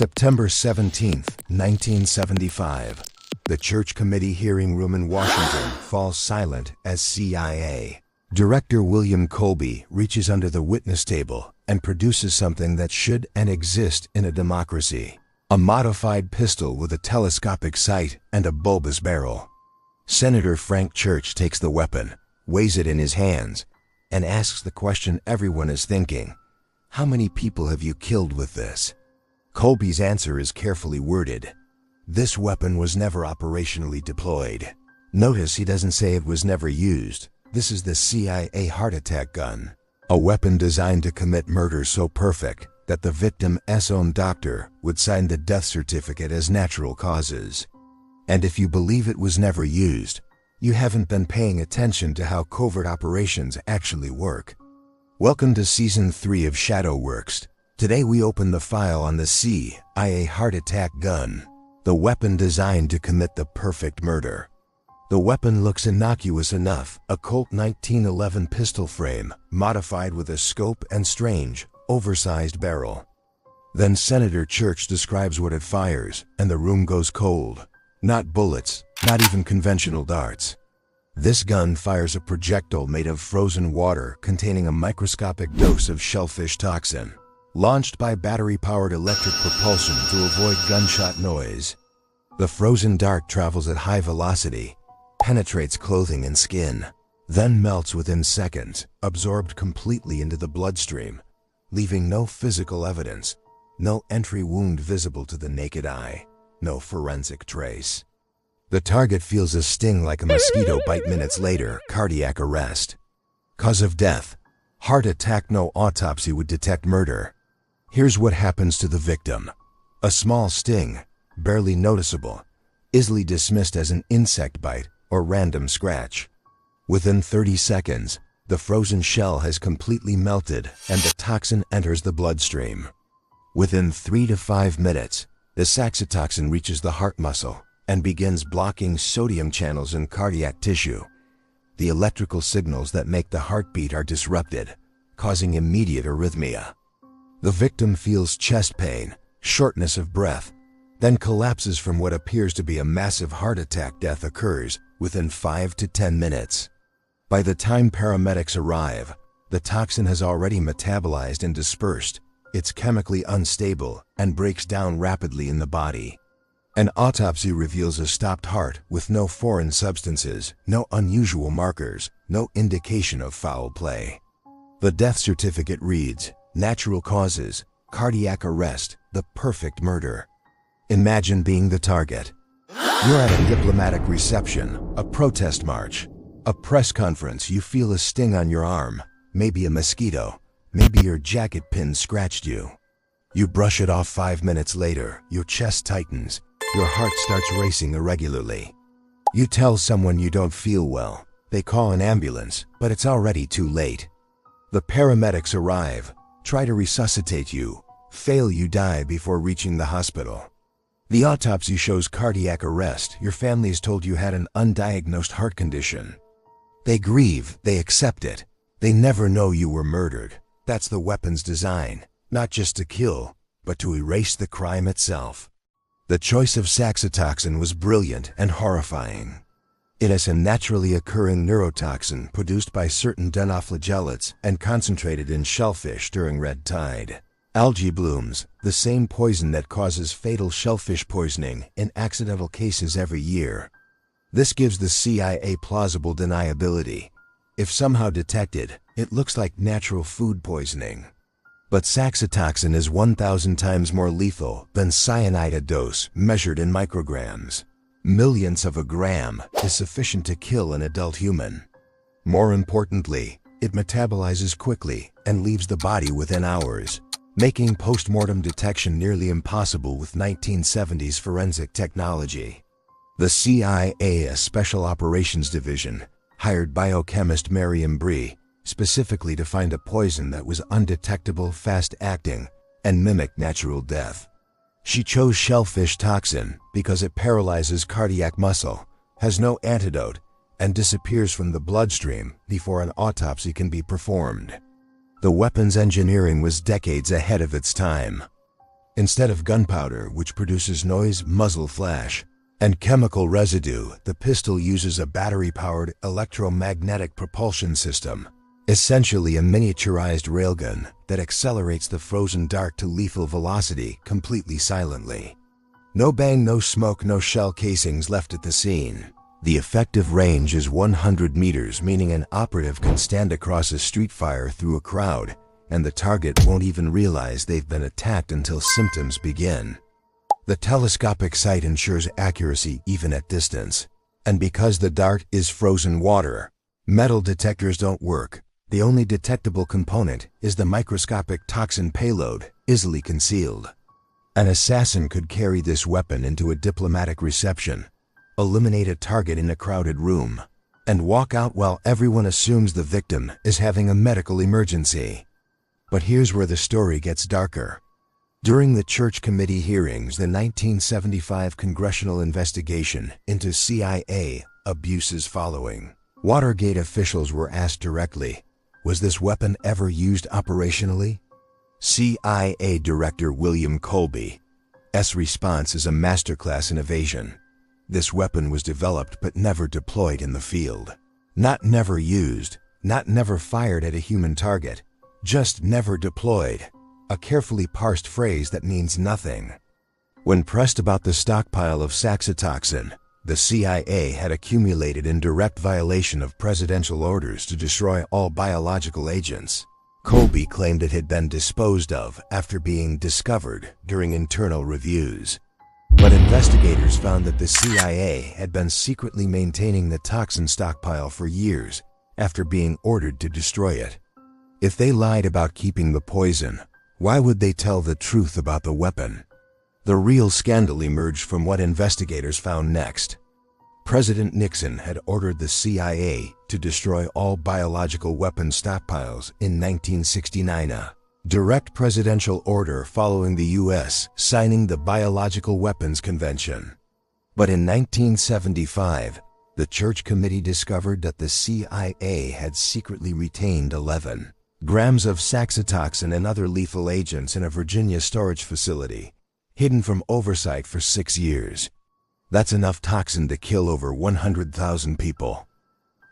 September 17, 1975. The church committee hearing room in Washington falls silent as CIA Director William Colby reaches under the witness table and produces something that should and exist in a democracy. A modified pistol with a telescopic sight and a bulbous barrel. Senator Frank Church takes the weapon, weighs it in his hands, and asks the question everyone is thinking. How many people have you killed with this? Colby's answer is carefully worded. This weapon was never operationally deployed. Notice he doesn't say it was never used. This is the CIA heart attack gun. A weapon designed to commit murder so perfect that the victim's own doctor would sign the death certificate as natural causes. And if you believe it was never used, you haven't been paying attention to how covert operations actually work. Welcome to Season 3 of Shadowworks. Today we open the file on the CIA heart attack gun, the weapon designed to commit the perfect murder. The weapon looks innocuous enough, a Colt 1911 pistol frame, modified with a scope and strange, oversized barrel. Then Senator Church describes what it fires, and the room goes cold. Not bullets, not even conventional darts. This gun fires a projectile made of frozen water containing a microscopic dose of shellfish toxin, launched by battery-powered electric propulsion to avoid gunshot noise. The frozen dart travels at high velocity, penetrates clothing and skin, then melts within seconds, absorbed completely into the bloodstream, leaving no physical evidence, no entry wound visible to the naked eye, no forensic trace. The target feels a sting like a mosquito bite. Minutes later, cardiac arrest. Cause of death: heart attack. No autopsy would detect murder. Here's what happens to the victim. A small sting, barely noticeable, easily dismissed as an insect bite or random scratch. Within 30 seconds, the frozen shell has completely melted and the toxin enters the bloodstream. Within 3 to 5 minutes, the Saxitoxin reaches the heart muscle and begins blocking sodium channels in cardiac tissue. The electrical signals that make the heartbeat are disrupted, causing immediate arrhythmia. The victim feels chest pain, shortness of breath, then collapses from what appears to be a massive heart attack. Death occurs within 5 to 10 minutes. By the time paramedics arrive, the toxin has already metabolized and dispersed. It's chemically unstable and breaks down rapidly in the body. An autopsy reveals a stopped heart with no foreign substances, no unusual markers, no indication of foul play. The death certificate reads, natural causes, cardiac arrest, the perfect murder. Imagine being the target. You're at a diplomatic reception, a protest march, a press conference. You feel a sting on your arm, maybe a mosquito, maybe your jacket pin scratched you. You brush it off. 5 minutes later, your chest tightens, your heart starts racing irregularly. You tell someone you don't feel well. They call an ambulance, but it's already too late. The paramedics arrive, try to resuscitate you, fail. You die before reaching the hospital. The autopsy shows cardiac arrest. Your family is told you had an undiagnosed heart condition. They grieve, they accept it. They never know you were murdered. That's the weapon's design, not just to kill, but to erase the crime itself. The choice of Saxitoxin was brilliant and horrifying. It is a naturally occurring neurotoxin produced by certain dinoflagellates and concentrated in shellfish during red tide algae blooms, the same poison that causes fatal shellfish poisoning in accidental cases every year. This gives the CIA plausible deniability. If somehow detected, it looks like natural food poisoning. But Saxitoxin is 1,000 times more lethal than cyanide. A dose measured in micrograms, millionths of a gram, is sufficient to kill an adult human. More importantly, it metabolizes quickly and leaves the body within hours, making post-mortem detection nearly impossible with 1970s forensic technology. The CIA Special Operations Division hired biochemist Mariam Bree specifically to find a poison that was undetectable, fast-acting, and mimicked natural death. She chose shellfish toxin because it paralyzes cardiac muscle, has no antidote, and disappears from the bloodstream before an autopsy can be performed. The weapon's engineering was decades ahead of its time. Instead of gunpowder, which produces noise, muzzle flash, and chemical residue, the pistol uses a battery-powered electromagnetic propulsion system, essentially a miniaturized railgun that accelerates the frozen dart to lethal velocity completely silently. No bang, no smoke, no shell casings left at the scene. The effective range is 100 meters, meaning an operative can stand across a street fire through a crowd, and the target won't even realize they've been attacked until symptoms begin. The telescopic sight ensures accuracy even at distance. And because the dart is frozen water, metal detectors don't work. The only detectable component is the microscopic toxin payload, easily concealed. An assassin could carry this weapon into a diplomatic reception, eliminate a target in a crowded room, and walk out while everyone assumes the victim is having a medical emergency. But here's where the story gets darker. During the Church Committee hearings, the 1975 congressional investigation into CIA abuses following, Watergate officials were asked directly, was this weapon ever used operationally? CIA Director William Colby's response is a masterclass in evasion. This weapon was developed but never deployed in the field. Not never used, not never fired at a human target, just never deployed. A carefully parsed phrase that means nothing. When pressed about the stockpile of Saxitoxin, the CIA had accumulated in direct violation of presidential orders to destroy all biological agents. Colby claimed it had been disposed of after being discovered during internal reviews. But investigators found that the CIA had been secretly maintaining the toxin stockpile for years after being ordered to destroy it. If they lied about keeping the poison, why would they tell the truth about the weapon? The real scandal emerged from what investigators found next. President Nixon had ordered the CIA to destroy all biological weapon stockpiles in 1969, a direct presidential order following the U.S. signing the Biological Weapons Convention. But in 1975, the Church Committee discovered that the CIA had secretly retained 11 grams of Saxitoxin and other lethal agents in a Virginia storage facility, hidden from oversight for 6 years. That's enough toxin to kill over 100,000 people.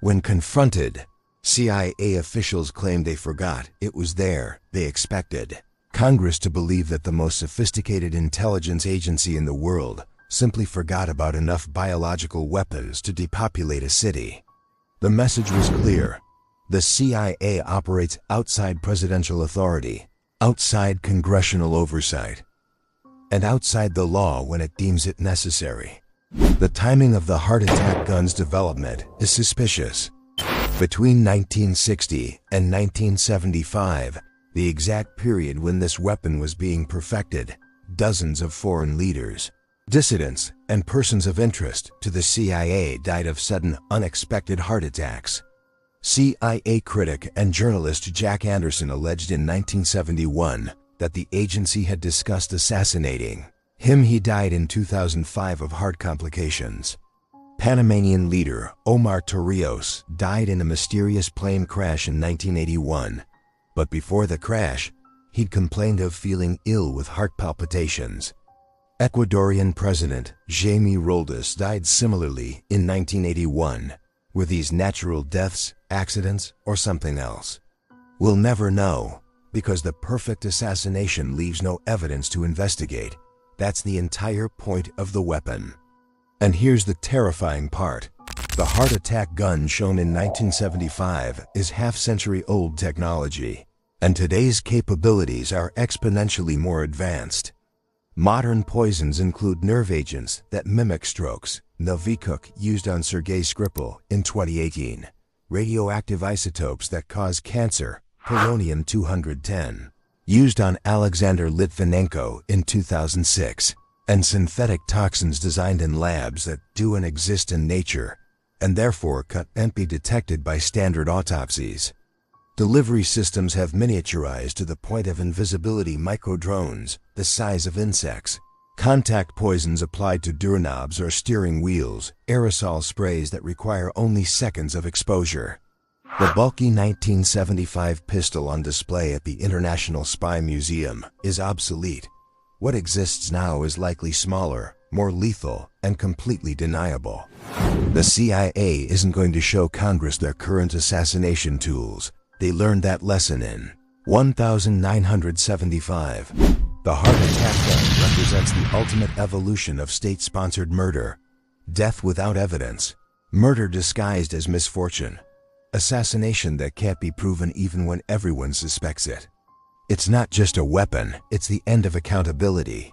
When confronted, CIA officials claimed they forgot it was there. They expected Congress to believe that the most sophisticated intelligence agency in the world simply forgot about enough biological weapons to depopulate a city. The message was clear. The CIA operates outside presidential authority, outside congressional oversight, and outside the law when it deems it necessary. The timing of the heart attack gun's development is suspicious. Between 1960 and 1975, the exact period when this weapon was being perfected, dozens of foreign leaders, dissidents, and persons of interest to the CIA died of sudden, unexpected heart attacks. CIA critic and journalist Jack Anderson alleged in 1971 that the agency had discussed assassinating him. He died in 2005 of heart complications. Panamanian leader Omar Torrijos died in a mysterious plane crash in 1981, but before the crash, he'd complained of feeling ill with heart palpitations. Ecuadorian President Jaime Roldós died similarly in 1981. Were these natural deaths, accidents, or something else? We'll never know, because the perfect assassination leaves no evidence to investigate. That's the entire point of the weapon. And here's the terrifying part. The heart attack gun shown in 1975 is half-century-old technology, and today's capabilities are exponentially more advanced. Modern poisons include nerve agents that mimic strokes, Novichok used on Sergei Skripal in 2018, radioactive isotopes that cause cancer, polonium-210, used on Alexander Litvinenko in 2006, and synthetic toxins designed in labs that do and exist in nature, and therefore can't be detected by standard autopsies. Delivery systems have miniaturized to the point of invisibility microdrones the size of insects. Contact poisons applied to doorknobs or steering wheels, aerosol sprays that require only seconds of exposure. The bulky 1975 pistol on display at the International Spy Museum is obsolete. What exists now is likely smaller, more lethal, and completely deniable. The CIA isn't going to show Congress their current assassination tools. They learned that lesson in 1975. The heart attack gun represents the ultimate evolution of state-sponsored murder. Death without evidence. Murder disguised as misfortune. Assassination that can't be proven even when everyone suspects it. It's not just a weapon, it's the end of accountability.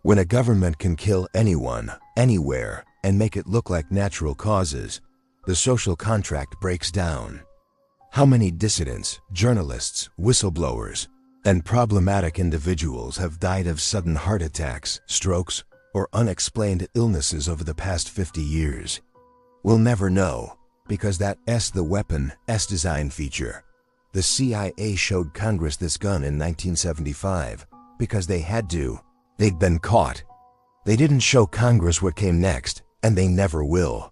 When a government can kill anyone, anywhere, and make it look like natural causes, the social contract breaks down. How many dissidents, journalists, whistleblowers, and problematic individuals have died of sudden heart attacks, strokes, or unexplained illnesses over the past 50 years? We'll never know, because that the weapon design feature. The CIA showed Congress this gun in 1975 because they had to. They'd been caught. They didn't show Congress what came next, and they never will.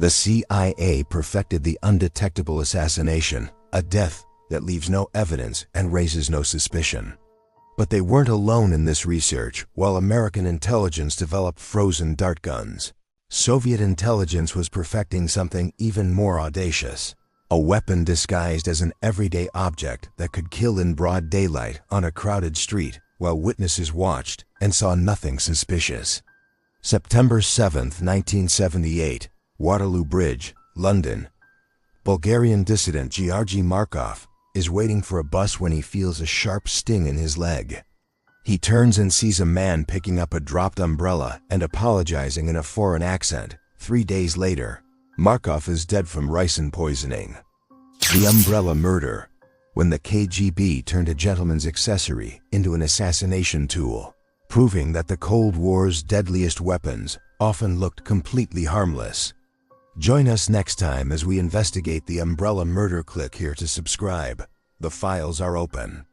The CIA perfected the undetectable assassination, a death that leaves no evidence and raises no suspicion. But they weren't alone in this research. While American intelligence developed frozen dart guns, Soviet intelligence was perfecting something even more audacious. A weapon disguised as an everyday object that could kill in broad daylight on a crowded street while witnesses watched and saw nothing suspicious. September 7, 1978, Waterloo Bridge, London. Bulgarian dissident Georgy Markov is waiting for a bus when he feels a sharp sting in his leg. He turns and sees a man picking up a dropped umbrella and apologizing in a foreign accent. 3 days later, Markov is dead from ricin poisoning. The umbrella murder, when the KGB turned a gentleman's accessory into an assassination tool, proving that the Cold War's deadliest weapons often looked completely harmless. Join us next time as we investigate the umbrella murder. Click here to subscribe. The files are open.